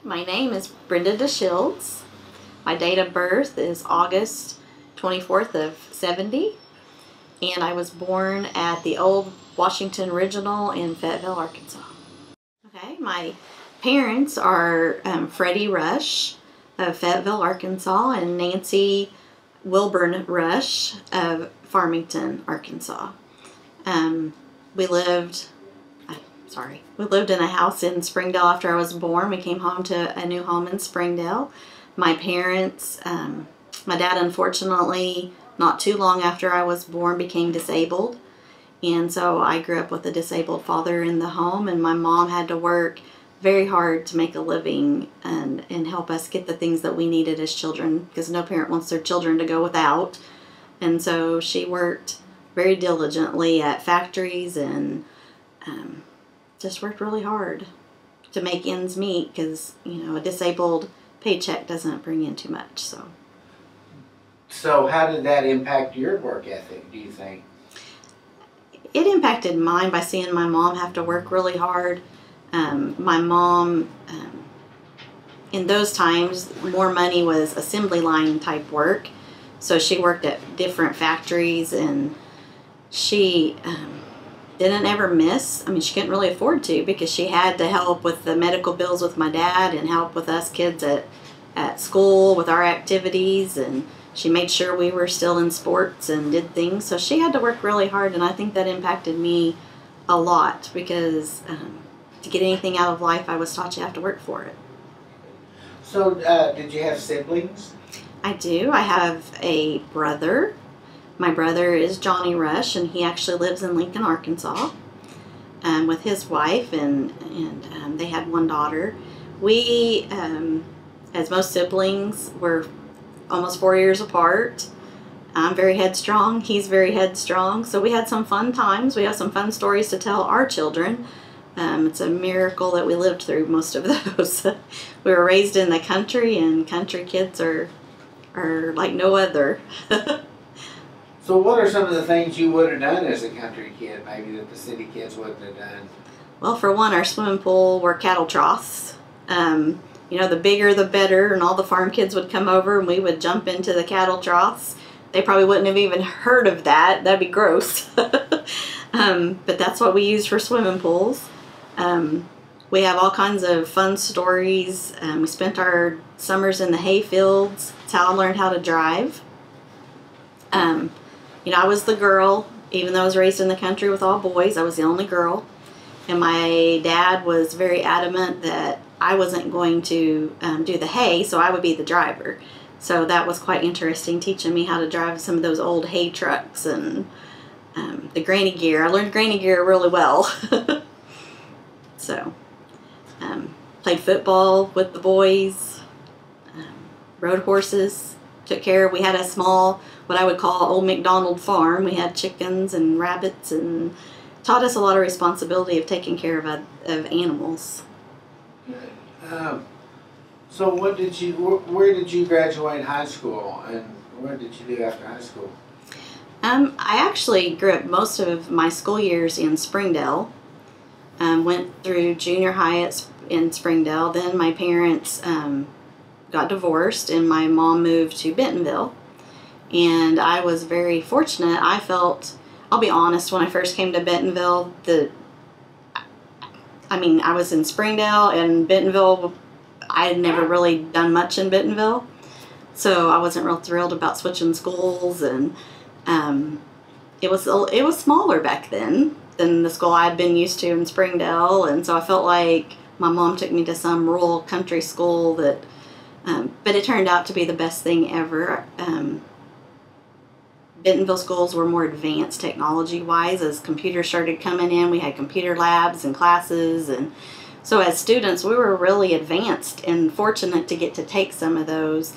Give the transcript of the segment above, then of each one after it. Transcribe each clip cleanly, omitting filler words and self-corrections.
My name is Brenda DeShields. My date of birth is August 24th of 70, and I was born at the old Washington Original in Fayetteville, Arkansas. Okay, my parents are Freddie Rush of Fayetteville, Arkansas, and Nancy Wilburn Rush of Farmington, Arkansas. We lived in a house in Springdale after I was born. We came home to a new home in Springdale. My parents, my dad unfortunately, not too long after I was born, became disabled. And so I grew up with a disabled father in the home, and my mom had to work very hard to make a living and help us get the things that we needed as children, because no parent wants their children to go without. And so she worked very diligently at factories and just worked really hard to make ends meet, because, you know, a disabled paycheck doesn't bring in too much. So how did that impact your work ethic, do you think? It impacted mine by seeing my mom have to work really hard. My mom, in those times, more money was assembly line type work. So she worked at different factories, and she didn't ever miss. I mean, she couldn't really afford to, because she had to help with the medical bills with my dad and help with us kids at school with our activities, and she made sure we were still in sports and did things. So she had to work really hard, and I think that impacted me a lot, because to get anything out of life, I was taught you have to work for it. So did you have siblings? I do. I have a brother. My brother is Johnny Rush, and he actually lives in Lincoln, Arkansas, with his wife, and they had one daughter. We, as most siblings, were almost 4 years apart. I'm very headstrong. He's very headstrong. So we had some fun times. We have some fun stories to tell our children. It's a miracle that we lived through most of those. We were raised in the country, and country kids are like no other. So what are some of the things you would have done as a country kid, maybe that the city kids wouldn't have done? Well, for one, our swimming pool were cattle troughs. You know, the bigger the better, and all the farm kids would come over and we would jump into the cattle troughs. They probably wouldn't have even heard of that. That'd be gross. But that's what we use for swimming pools. We have all kinds of fun stories. We spent our summers in the hay fields. It's how I learned how to drive. You know, I was the girl. Even though I was raised in the country with all boys, I was the only girl. And my dad was very adamant that I wasn't going to do the hay, so I would be the driver. So that was quite interesting, teaching me how to drive some of those old hay trucks and the granny gear. I learned granny gear really well. So, played football with the boys, rode horses, we had a small, what I would call old McDonald farm. We had chickens and rabbits, and taught us a lot of responsibility of taking care of animals. So where did you graduate high school, and what did you do after high school? I actually grew up most of my school years in Springdale. Went through junior high in Springdale. Then my parents got divorced, and my mom moved to Bentonville. And I was very fortunate. I felt, I'll be honest, when I first came to Bentonville, I was in Springdale, and Bentonville, I had never really done much in Bentonville. So I wasn't real thrilled about switching schools, and it was smaller back then than the school I had been used to in Springdale. And so I felt like my mom took me to some rural country school that, but it turned out to be the best thing ever. Bentonville schools were more advanced technology-wise. As computers started coming in, we had computer labs and classes, and so as students, we were really advanced and fortunate to get to take some of those.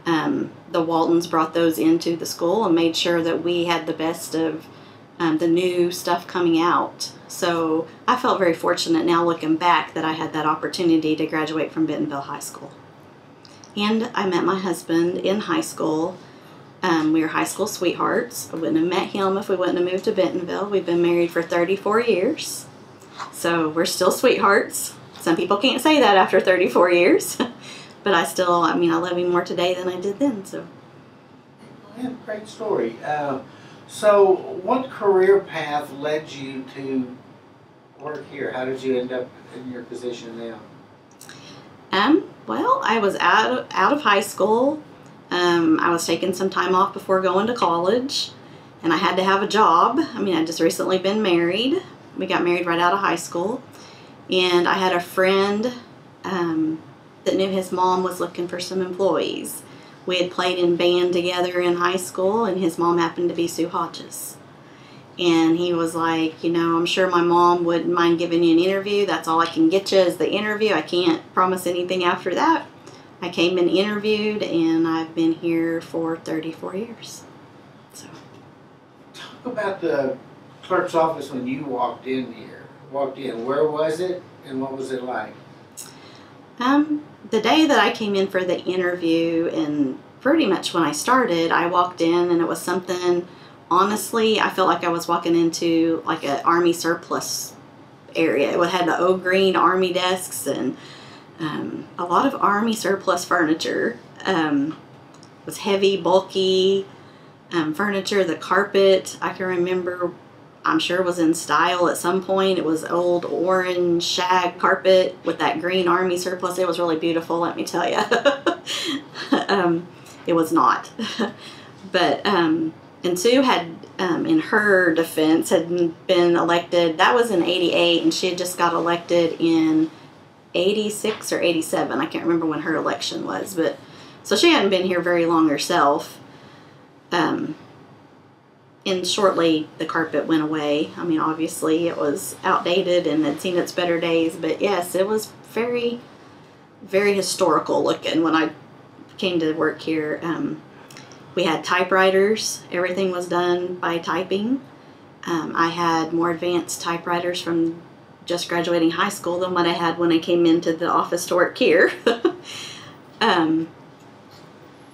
The Waltons brought those into the school and made sure that we had the best of the new stuff coming out. So I felt very fortunate now looking back that I had that opportunity to graduate from Bentonville High School. And I met my husband in high school. We were high school sweethearts. I wouldn't have met him if we wouldn't have moved to Bentonville. We've been married for 34 years. So we're still sweethearts. Some people can't say that after 34 years. But I still, I mean, I love him more today than I did then. So. Yeah, great story. So what career path led you to work here? How did you end up in your position now? Well, I was out of high school. I was taking some time off before going to college, and I had to have a job. I mean, I'd just recently been married. We got married right out of high school, and I had a friend that knew his mom was looking for some employees. We had played in band together in high school, and his mom happened to be Sue Hodges. And he was like, you know, I'm sure my mom wouldn't mind giving you an interview. That's all I can get you is the interview. I can't promise anything after that. I came and interviewed, and I've been here for 34 years. So. Talk about the clerk's office when you walked in here. Where was it, and what was it like? The day that I came in for the interview, and pretty much when I started, I walked in, and it was something, honestly, I felt like I was walking into like an Army surplus area. It had the old green Army desks and a lot of Army surplus furniture. It was heavy, bulky furniture. The carpet, I can remember, I'm sure was in style at some point. It was old orange shag carpet with that green Army surplus. It was really beautiful, let me tell you. It was not. But, and Sue had, in her defense, had been elected, that was in 88, and she had just got elected in 86 or 87. I can't remember when her election was, but, so she hadn't been here very long herself. And shortly the carpet went away. I mean, obviously it was outdated and had seen its better days, but yes, it was very, very historical looking when I came to work here. We had typewriters. Everything was done by typing. I had more advanced typewriters from just graduating high school than what I had when I came into the office to work here.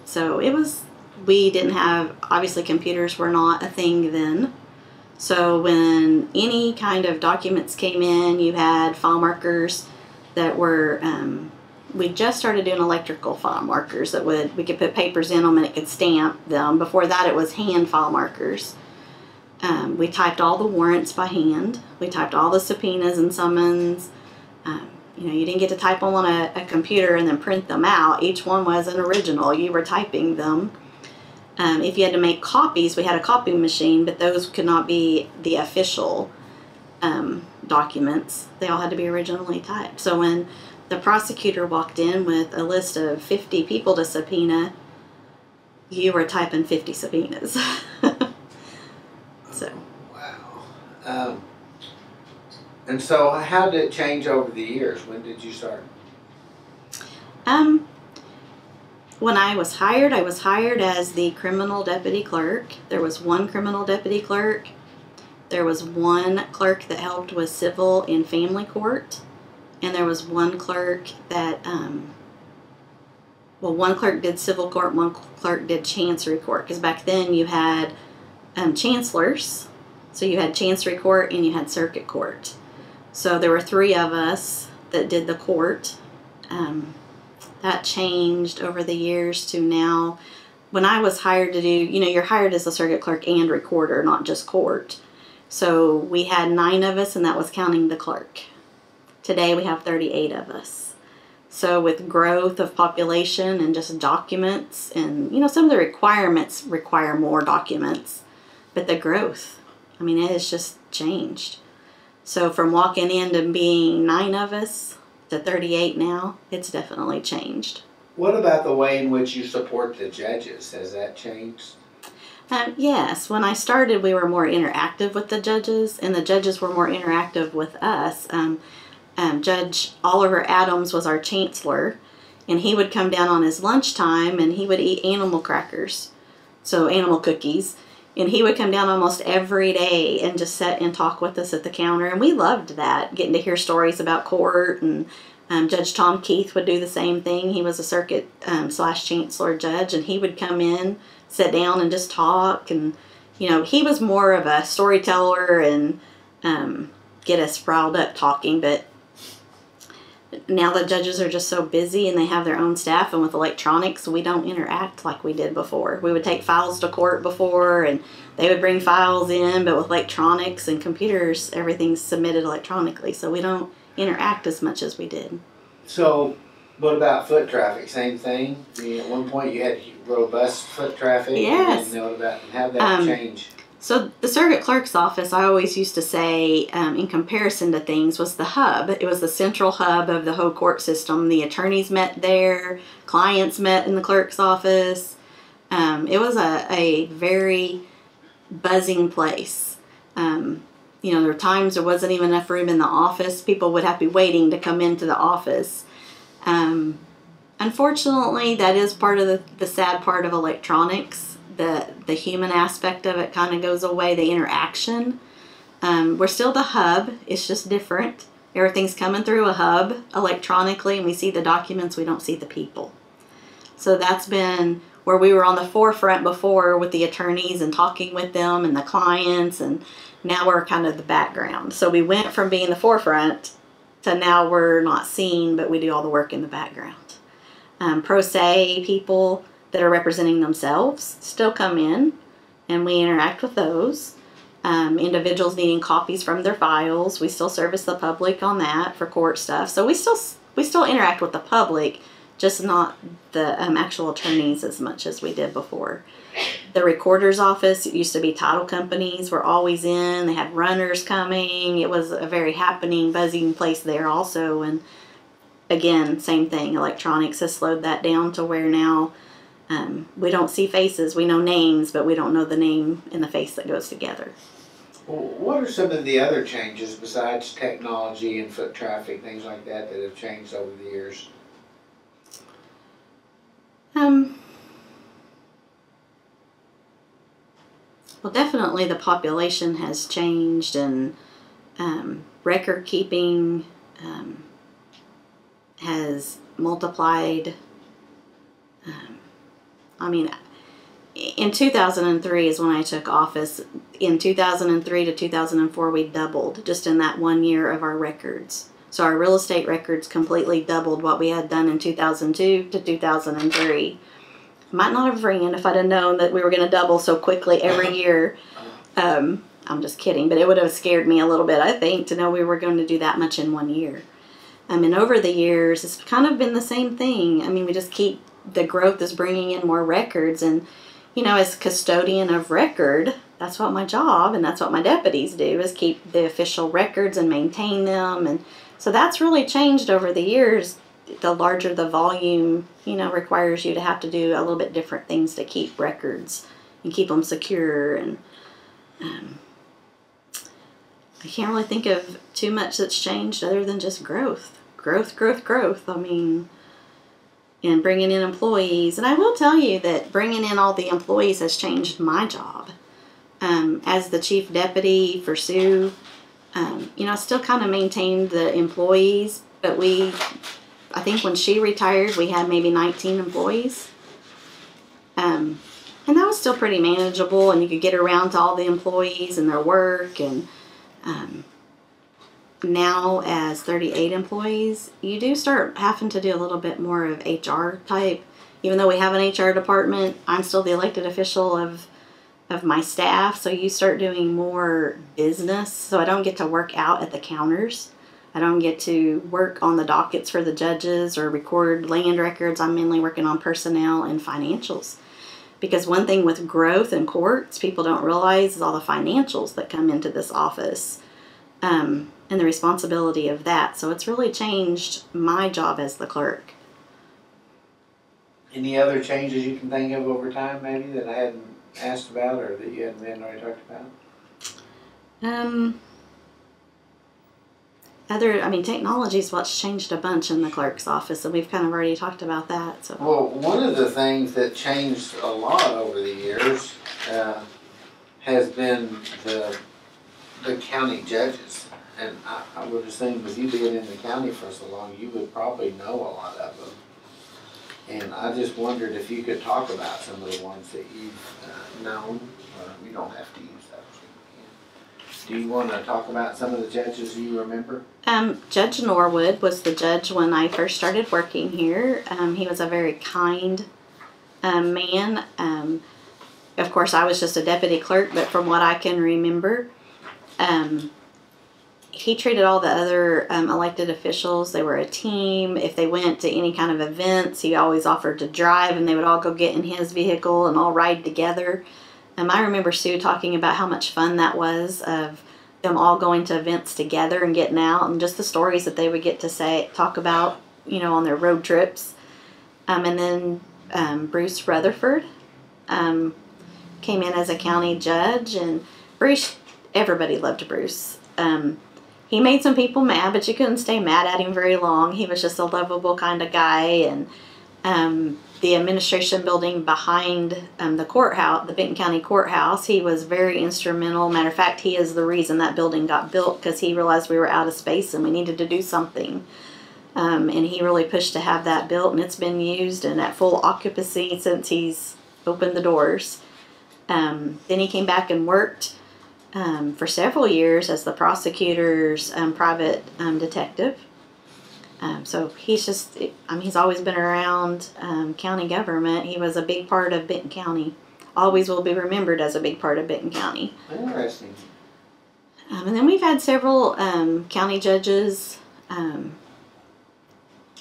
So it was, we didn't have, obviously computers were not a thing then. So when any kind of documents came in, you had file markers that were, we just started doing electrical file markers that we could put papers in them and it could stamp them. Before that it was hand file markers. We typed all the warrants by hand. We typed all the subpoenas and summons. You know, you didn't get to type them on a computer and then print them out. Each one was an original. You were typing them. If you had to make copies, we had a copy machine, but those could not be the official documents. They all had to be originally typed. So when the prosecutor walked in with a list of 50 people to subpoena, you were typing 50 subpoenas. So. Wow. And so how did it change over the years? When did you start? When I was hired as the criminal deputy clerk. There was one criminal deputy clerk. There was one clerk that helped with civil and family court. And there was one clerk that, well, one clerk did civil court, one clerk did chancery court. Because back then you had chancellors. So you had chancery court and you had circuit court. So there were 3 of us that did the court. That changed over the years to now. When I was hired to do, you know, you're hired as a circuit clerk and recorder, not just court. So we had 9 of us, and that was counting the clerk. Today we have 38 of us. So with growth of population and just documents, and you know, some of the requirements require more documents, but the growth, I mean, it has just changed. So from walking in to being 9 of us to 38 now, it's definitely changed. What about the way in which you support the judges? Has that changed? Yes. When I started, we were more interactive with the judges, and the judges were more interactive with us. Judge Oliver Adams was our chancellor, and he would come down on his lunchtime, and he would eat animal crackers, so animal cookies. And he would come down almost every day and just sit and talk with us at the counter. And we loved that, getting to hear stories about court. And Judge Tom Keith would do the same thing. He was a circuit / chancellor judge. And he would come in, sit down and just talk. And, you know, he was more of a storyteller and get us riled up talking. But now the judges are just so busy and they have their own staff, and with electronics, we don't interact like we did before. We would take files to court before, and they would bring files in, but with electronics and computers, everything's submitted electronically, so we don't interact as much as we did. So, what about foot traffic? Same thing? I mean, at one point you had robust foot traffic. Yes. And how did that change? So the circuit clerk's office, I always used to say, in comparison to things, was the hub. It was the central hub of the whole court system. The attorneys met there, clients met in the clerk's office. It was a very buzzing place. There were times there wasn't even enough room in the office. People would have to be waiting to come into the office. Unfortunately, that is part of the sad part of electronics. The human aspect of it kind of goes away, the interaction. We're still the hub, it's just different. Everything's coming through a hub electronically, and we see the documents, we don't see the people. So that's been where we were on the forefront before with the attorneys and talking with them and the clients, and now we're kind of the background. So we went from being the forefront to now we're not seen, but we do all the work in the background. Pro se people that are representing themselves still come in, and we interact with those. Individuals needing copies from their files, we still service the public on that for court stuff. So we still interact with the public, just not the actual attorneys as much as we did before. The recorder's office, it used to be title companies were always in. They had runners coming. It was a very happening, buzzing place there also. And again, same thing. Electronics has slowed that down to where now we don't see faces. We know names, but we don't know the name and the face that goes together. Well, what are some of the other changes besides technology and foot traffic, things like that have changed over the years? Well, definitely the population has changed, and record keeping has multiplied. In 2003 is when I took office. In 2003 to 2004, we doubled just in that 1 year of our records. So our real estate records completely doubled what we had done in 2002 to 2003. Might not have ran if I'd have known that we were going to double so quickly every year. I'm just kidding, but it would have scared me a little bit, I think, to know we were going to do that much in 1 year. And over the years, it's kind of been the same thing. I mean, we just keep, the growth is bringing in more records. And, as custodian of record, that's what my job and that's what my deputies do, is keep the official records and maintain them. And so that's really changed over the years. The larger the volume, requires you to have to do a little bit different things to keep records and keep them secure. And I can't really think of too much that's changed other than just growth. Growth. I mean, and bringing in employees. And I will tell you that bringing in all the employees has changed my job. As the chief deputy for Sue, I still kind of maintained the employees, but I think when she retired, we had maybe 19 employees. And that was still pretty manageable, and you could get around to all the employees and their work. And now, as 38 employees, you do start having to do a little bit more of HR type. Even though we have an HR department, I'm still the elected official of my staff, so you start doing more business. So I don't get to work out at the counters. I don't get to work on the dockets for the judges or record land records. I'm mainly working on personnel and financials. Because one thing with growth in courts, people don't realize is all the financials that come into this office, and the responsibility of that. So it's really changed my job as the clerk. Any other changes you can think of over time, maybe, that I hadn't asked about or that you hadn't already talked about? Technology is what's changed a bunch in the clerk's office, and we've kind of already talked about that. So. Well, one of the things that changed a lot over the years has been the county judges. And I would assume with you being in the county for so long, you would probably know a lot of them. And I just wondered if you could talk about some of the ones that you've known. You don't have to use that. Do you want to talk about some of the judges you remember? Judge Norwood was the judge when I first started working here. He was a very kind man. Of course, I was just a deputy clerk, but from what I can remember, he treated all the other elected officials. They were a team. If they went to any kind of events, he always offered to drive, and they would all go get in his vehicle and all ride together. I remember Sue talking about how much fun that was, of them all going to events together and getting out, and just the stories that they would get to talk about, you know, on their road trips. And then Bruce Rutherford came in as a county judge, and Bruce, everybody loved Bruce. He made some people mad, but you couldn't stay mad at him very long. He was just a lovable kind of guy. And the administration building behind the courthouse, the Benton County Courthouse, he was very instrumental. Matter of fact, he is the reason that building got built, because he realized we were out of space and we needed to do something. And he really pushed to have that built, and it's been used and at full occupancy since he's opened the doors. Then he came back and worked for several years as the prosecutor's private detective. So he's just, he's always been around county government. He was a big part of Benton County. Always will be remembered as a big part of Benton County. Interesting. And then we've had several county judges.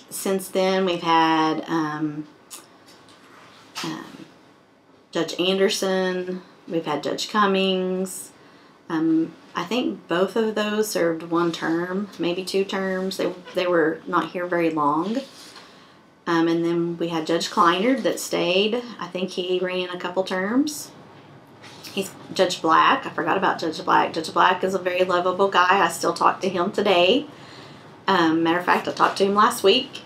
Since then, we've had Judge Anderson. We've had Judge Cummings. I think both of those served one term, maybe 2 terms. They were not here very long. And then we had Judge Kleinert that stayed. I think he ran a couple terms. He's Judge Black. I forgot about Judge Black. Judge Black is a very lovable guy. I still talk to him today. Matter of fact, I talked to him last week.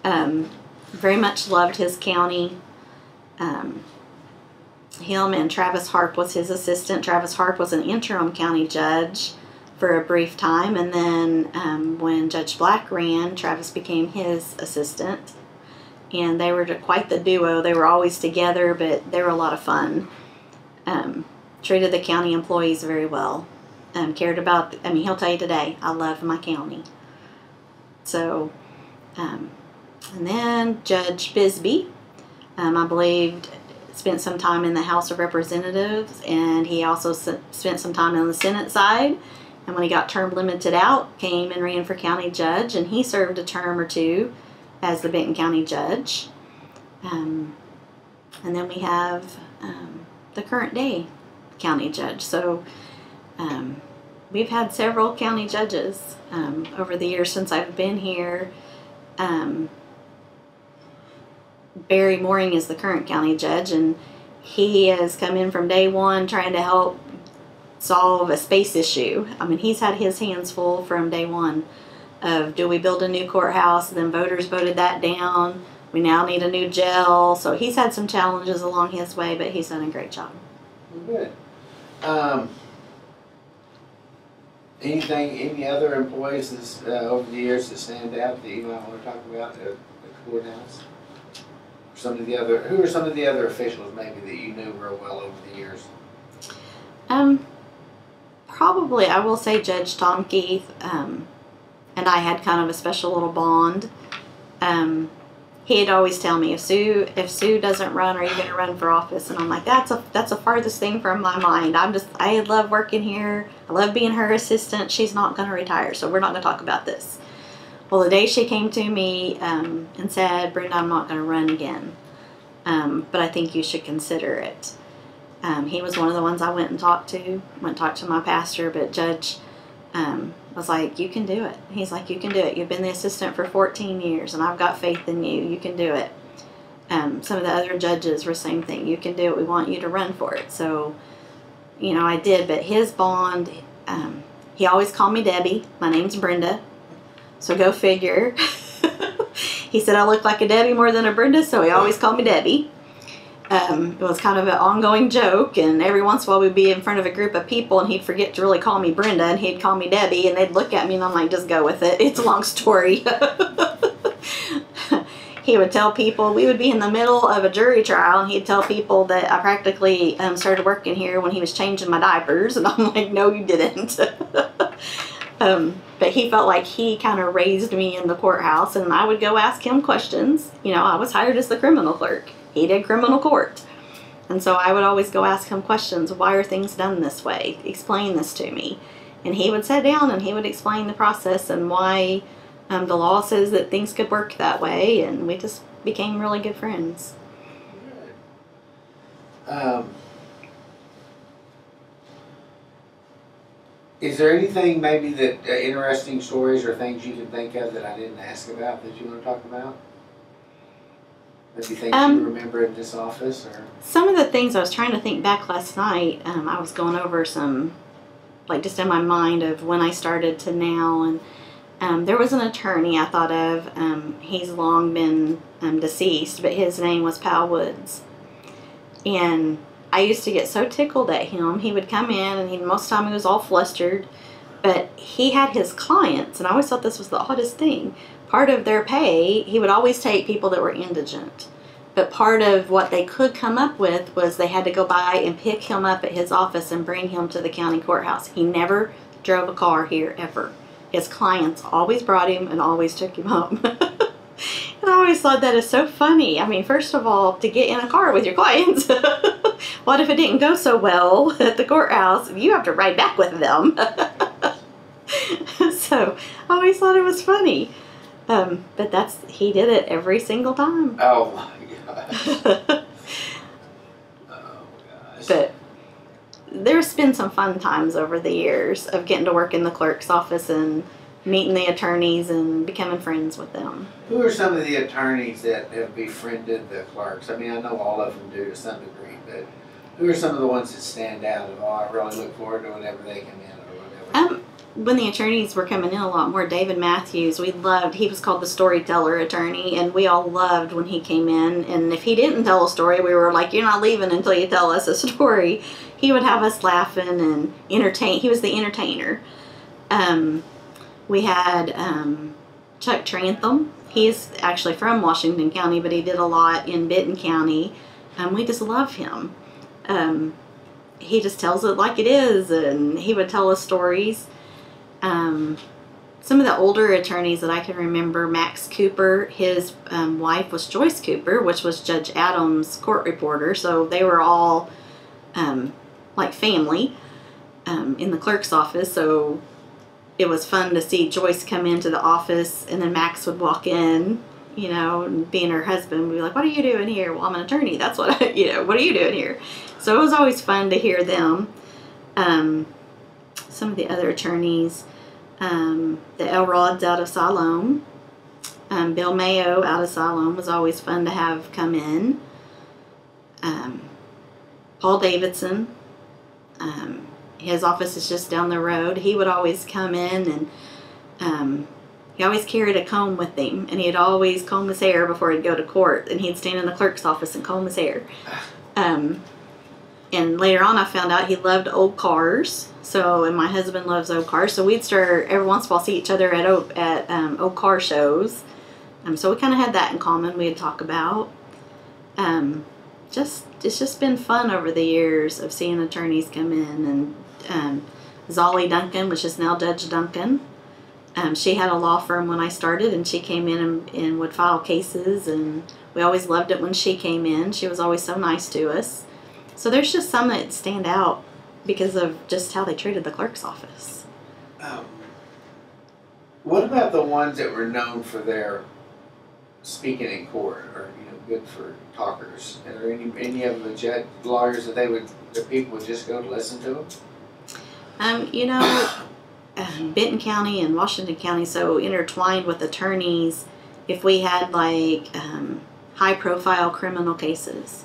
Very much loved his county. Him and Travis Harp was his assistant. Travis Harp was an interim county judge for a brief time, and then when Judge Black ran, Travis became his assistant, and they were quite the duo. They were always together, but they were a lot of fun. Treated the county employees very well. Cared about, he'll tell you today, I love my county. So, and then Judge Bisbee, I believed, spent some time in the House of Representatives, and he also spent some time on the Senate side. And when he got term limited out, came and ran for county judge, and he served a term or 2 as the Benton County judge. And then we have the current day county judge. So we've had several county judges over the years since I've been here. Barry Mooring is the current county judge, and he has come in from day one trying to help solve a space issue. He's had his hands full from day one of, do we build a new courthouse? And then voters voted that down. We now need a new jail. So he's had some challenges along his way, but he's done a great job. Good. Any other employees over the years that stand out that you might want to talk about at the courthouse? Who are some of the other officials maybe that you knew real well over the years? Probably I will say Judge Tom Keith, and I had kind of a special little bond. He'd always tell me, if Sue doesn't run, are you going to run for office? And I'm like, that's the farthest thing from my mind. I love working here. I love being her assistant. She's not going to retire, so we're not going to talk about this. Well, the day she came to me and said, Brenda, I'm not going to run again, but I think you should consider it. He was one of the ones I went and talked to my pastor, but Judge was like, you can do it. He's like, you can do it. You've been the assistant for 14 years, and I've got faith in you. You can do it. Some of the other judges were the same thing. You can do it. We want you to run for it. So, I did, but his bond, he always called me Debbie. My name's Brenda. So go figure. He said I look like a Debbie more than a Brenda, so he always called me Debbie. It was kind of an ongoing joke, and every once in a while we'd be in front of a group of people, and he'd forget to really call me Brenda, and he'd call me Debbie, and they'd look at me, and I'm like, just go with it. It's a long story. he would tell people, we would be in the middle of a jury trial, and he'd tell people that I practically started working here when he was changing my diapers, and I'm like, no, you didn't. But he felt like he kind of raised me in the courthouse, and I would go ask him questions. You know, I was hired as the criminal clerk. He did criminal court. And so I would always go ask him questions. Why are things done this way? Explain this to me. And he would sit down and he would explain the process and why the law says that things could work that way. And we just became really good friends. Is there anything maybe that interesting stories or things you can think of that I didn't ask about that you want to talk about? Maybe things you remember in this office? Or some of the things I was trying to think back last night, I was going over some, like just in my mind of when I started to now, and there was an attorney I thought of. He's long been deceased, but his name was Pal Woods. And I used to get so tickled at him. He would come in, and most of the time he was all flustered, but he had his clients, and I always thought this was the oddest thing. Part of their pay, he would always take people that were indigent, but part of what they could come up with was they had to go by and pick him up at his office and bring him to the county courthouse. He never drove a car here, ever. His clients always brought him and always took him home. And I always thought that is so funny. I mean, first of all, to get in a car with your clients, what if it didn't go so well at the courthouse? You have to ride back with them. So I always thought it was funny. But he did it every single time. oh my gosh. Oh gosh. But there's been some fun times over the years of getting to work in the clerk's office and meeting the attorneys and becoming friends with them. Who are some of the attorneys that have befriended the clerks? I mean, I know all of them do to some degree, but who are some of the ones that stand out? Oh, I really look forward to whenever they come in or whatever. When the attorneys were coming in a lot more, David Matthews, he was called the storyteller attorney, and we all loved when he came in. And if he didn't tell a story, we were like, you're not leaving until you tell us a story. He would have us laughing and entertain. He was the entertainer. We had Chuck Trantham. He's actually from Washington County, but he did a lot in Benton County. We just love him. He just tells it like it is, and he would tell us stories. Some of the older attorneys that I can remember, Max Cooper, his wife was Joyce Cooper, which was Judge Adams' court reporter, so they were all like family in the clerk's office. So it was fun to see Joyce come into the office, and then Max would walk in, you know, and being her husband would be like, what are you doing here? Well, I'm an attorney. That's what what are you doing here? So it was always fun to hear them. Some of the other attorneys, the Elrods out of Siloam, Bill Mayo out of Siloam was always fun to have come in. Paul Davidson, his office is just down the road. He would always come in, and he always carried a comb with him, and he'd always comb his hair before he'd go to court, and he'd stand in the clerk's office and comb his hair. And later on I found out he loved old cars. And my husband loves old cars, so we'd start every once in a while see each other at old car shows. So we kind of had that in common. We'd talk about. It's just been fun over the years of seeing attorneys come in, and Zolly Duncan, which is now Judge Duncan. She had a law firm when I started, and she came in and would file cases, and we always loved it when she came in. She was always so nice to us. So there's just some that stand out because of just how they treated the clerk's office. What about the ones that were known for their speaking in court, or good for talkers? Are there any of the lawyers that the people would just go to listen to them? Benton County and Washington County so intertwined with attorneys. If we had like high-profile criminal cases.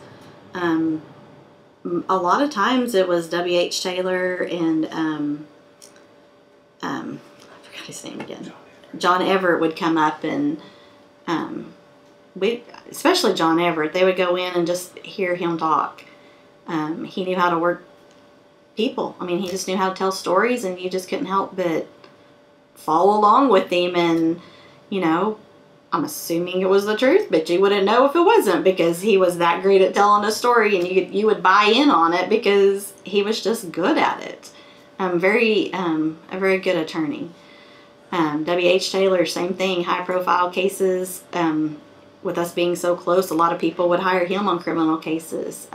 A lot of times it was W.H. Taylor and I forgot his name again. John Everett would come up, and especially John Everett, they would go in and just hear him talk. He knew how to work people. I mean, he just knew how to tell stories, and you just couldn't help but follow along with him and, I'm assuming it was the truth, but you wouldn't know if it wasn't, because he was that great at telling a story, and you would buy in on it because he was just good at it. A very good attorney. W.H. Taylor, same thing, high profile cases. With us being so close, a lot of people would hire him on criminal cases.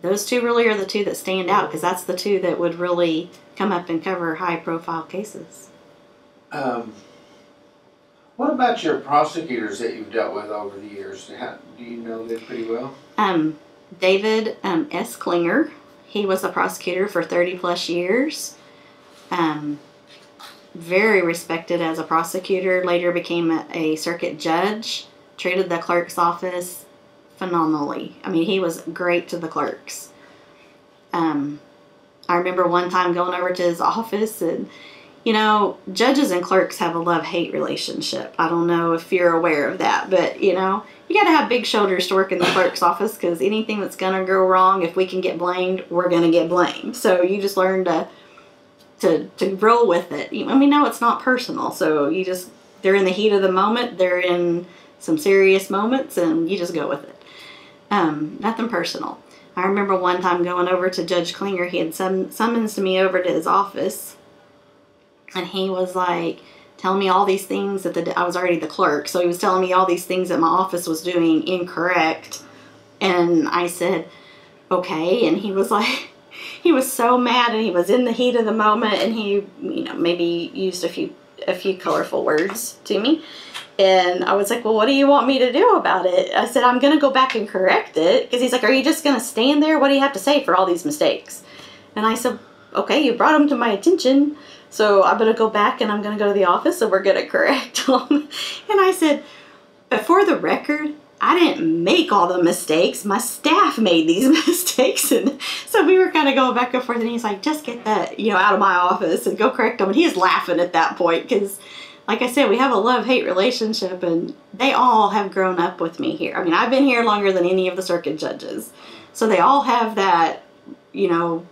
Those two really are the two that stand out, because that's the two that would really come up and cover high profile cases. What about your prosecutors that you've dealt with over the years? Do you know them pretty well? David S. Klinger, he was a prosecutor for 30 plus years. Very respected as a prosecutor, later became a circuit judge, treated the clerk's office phenomenally. I mean, he was great to the clerks. I remember one time going over to his office, and you know, judges and clerks have a love-hate relationship. I don't know if you're aware of that, but you know, you got to have big shoulders to work in the clerk's office, because anything that's going to go wrong, if we can get blamed, we're going to get blamed. So you just learn to roll with it. And we know it's not personal, so they're in the heat of the moment, they're in some serious moments, and you just go with it. Nothing personal. I remember one time going over to Judge Klinger. He had summoned me over to his office, and he was like telling me all these things that I was already the clerk, so he was telling me all these things that my office was doing incorrect. And I said, okay. And he was like, he was so mad, and he was in the heat of the moment, and he, you know, maybe used a few colorful words to me. And I was like, well, what do you want me to do about it? I said, I'm going to go back and correct it. Because he's like, are you just going to stand there? What do you have to say for all these mistakes? And I said, okay, you brought them to my attention, so I'm going to go back, and I'm going to go to the office, and we're going to correct them. And I said, but for the record, I didn't make all the mistakes. My staff made these mistakes. And so we were kind of going back and forth, and he's like, just get that, you know, out of my office and go correct them. And he's laughing at that point, because like I said, we have a love-hate relationship, and they all have grown up with me here. I mean, I've been here longer than any of the circuit judges. So they all have that, you know,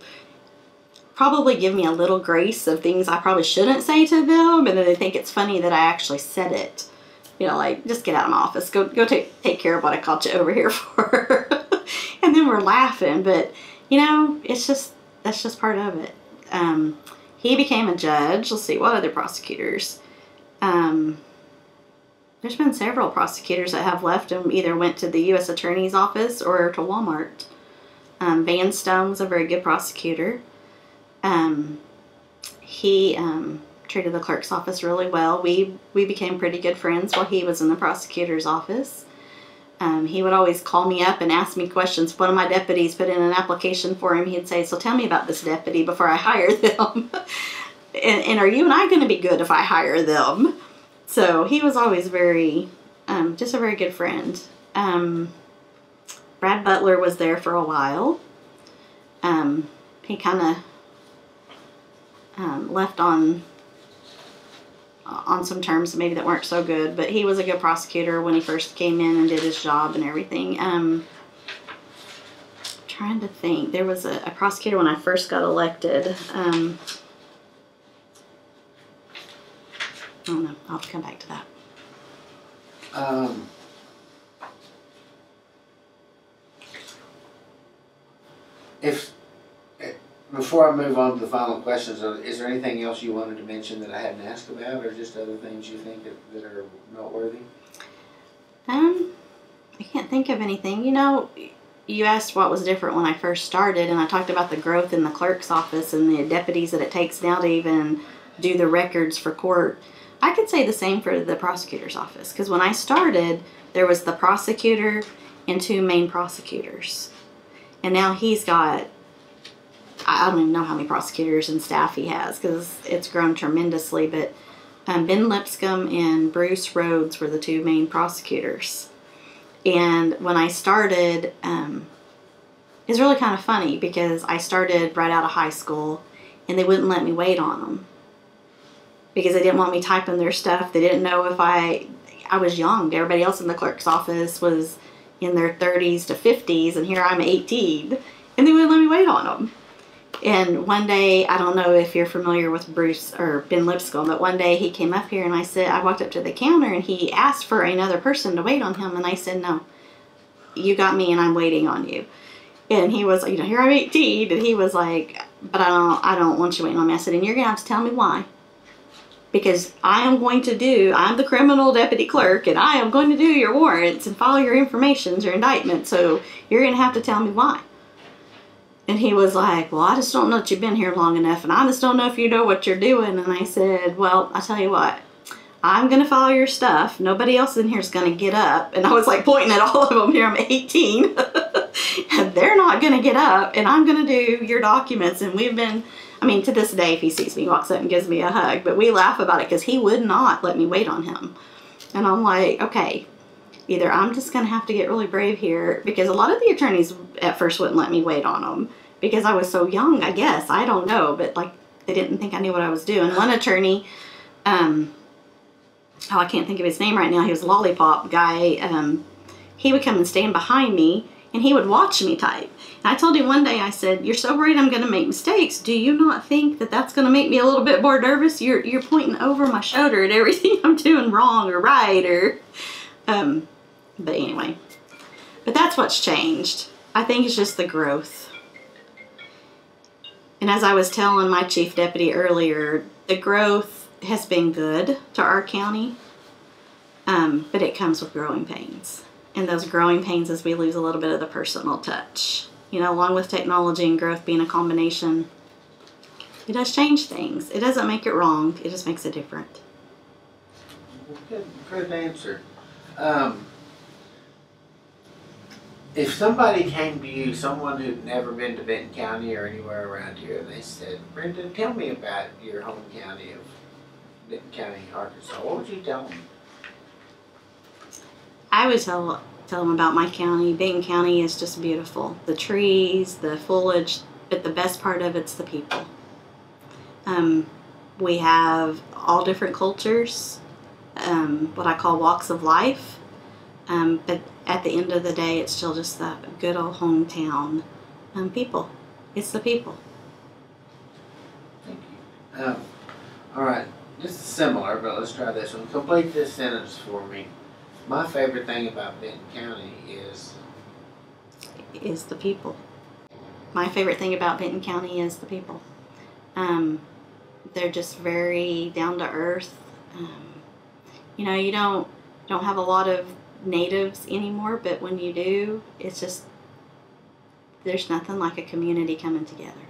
probably give me a little grace of things I probably shouldn't say to them, and then they think it's funny that I actually said it. You know, like, just get out of my office. Go take care of what I called you over here for. And then we're laughing, but, you know, that's just part of it. He became a judge. Let's see, what other prosecutors? There's been several prosecutors that have left and either went to the U.S. Attorney's Office or to Walmart. Van Stone was a very good prosecutor. He treated the clerk's office really well. We became pretty good friends while he was in the prosecutor's office. He would always call me up and ask me questions. One of my deputies put in an application for him. He'd say, so tell me about this deputy before I hire them. and are you and I going to be good if I hire them? So he was always very, just a very good friend. Brad Butler was there for a while. He kind of left on some terms maybe that weren't so good, but he was a good prosecutor when he first came in and did his job and everything. Trying to think, there was a prosecutor when I first got elected. I don't know, I'll have to come back to that. Before I move on to the final questions, is there anything else you wanted to mention that I hadn't asked about, or just other things you think that are noteworthy? I can't think of anything. You know, you asked what was different when I first started, and I talked about the growth in the clerk's office and the deputies that it takes now to even do the records for court. I could say the same for the prosecutor's office, because when I started, there was the prosecutor and 2 main prosecutors. And now he's got, I don't even know how many prosecutors and staff he has, because it's grown tremendously, but Ben Lipscomb and Bruce Rhodes were the 2 main prosecutors. And when I started, it's really kind of funny, because I started right out of high school, and they wouldn't let me wait on them, because they didn't want me typing their stuff. They didn't know if I was young. Everybody else in the clerk's office was in their 30s to 50s, and here I'm 18, and they wouldn't let me wait on them. And one day, I don't know if you're familiar with Bruce or Ben Lipscomb, but one day he came up here and I walked up to the counter and he asked for another person to wait on him. And I said, no, you got me and I'm waiting on you. And he was, here I'm 18. And he was like, but I don't want you waiting on me. I said, and you're going to have to tell me why. Because I'm the criminal deputy clerk, and I am going to do your warrants and file your informations, your indictments. So you're going to have to tell me why. And he was like, well, I just don't know that you've been here long enough, and I just don't know if you know what you're doing. And I said, well, I tell you what, I'm going to follow your stuff. Nobody else in here is going to get up. And I was like pointing at all of them here. I'm 18. And they're not going to get up, and I'm going to do your documents. And we've been, to this day, if he sees me, he walks up and gives me a hug. But we laugh about it because he would not let me wait on him. And I'm like, okay, either I'm just going to have to get really brave here, because a lot of the attorneys at first wouldn't let me wait on them because I was so young, I guess. I don't know, but like they didn't think I knew what I was doing. One attorney, I can't think of his name right now. He was a lollipop guy. He would come and stand behind me and he would watch me type. And I told him one day, I said, you're so worried I'm going to make mistakes. Do you not think that that's going to make me a little bit more nervous? You're pointing over my shoulder at everything I'm doing wrong or right or... But anyway, but that's what's changed. I think it's just the growth. And as I was telling my chief deputy earlier, the growth has been good to our county, but it comes with growing pains. And those growing pains is we lose a little bit of the personal touch. Along with technology and growth being a combination, it does change things. It doesn't make it wrong, it just makes it different. Good answer. If somebody came to you, someone who'd never been to Benton County or anywhere around here, and they said, Brenda, tell me about your home county of Benton County, Arkansas, what would you tell them? I would tell them about my county. Benton County is just beautiful. The trees, the foliage, but the best part of it's the people. We have all different cultures, what I call walks of life. But at the end of the day, it's still just the good old hometown people. It's the people. Thank you. All right, this is similar, but let's try this one. Complete this sentence for me. My favorite thing about Benton County is the people. My favorite thing about Benton County is the people. They're just very down to earth. You don't have a lot of natives anymore, but when you do, it's just, there's nothing like a community coming together.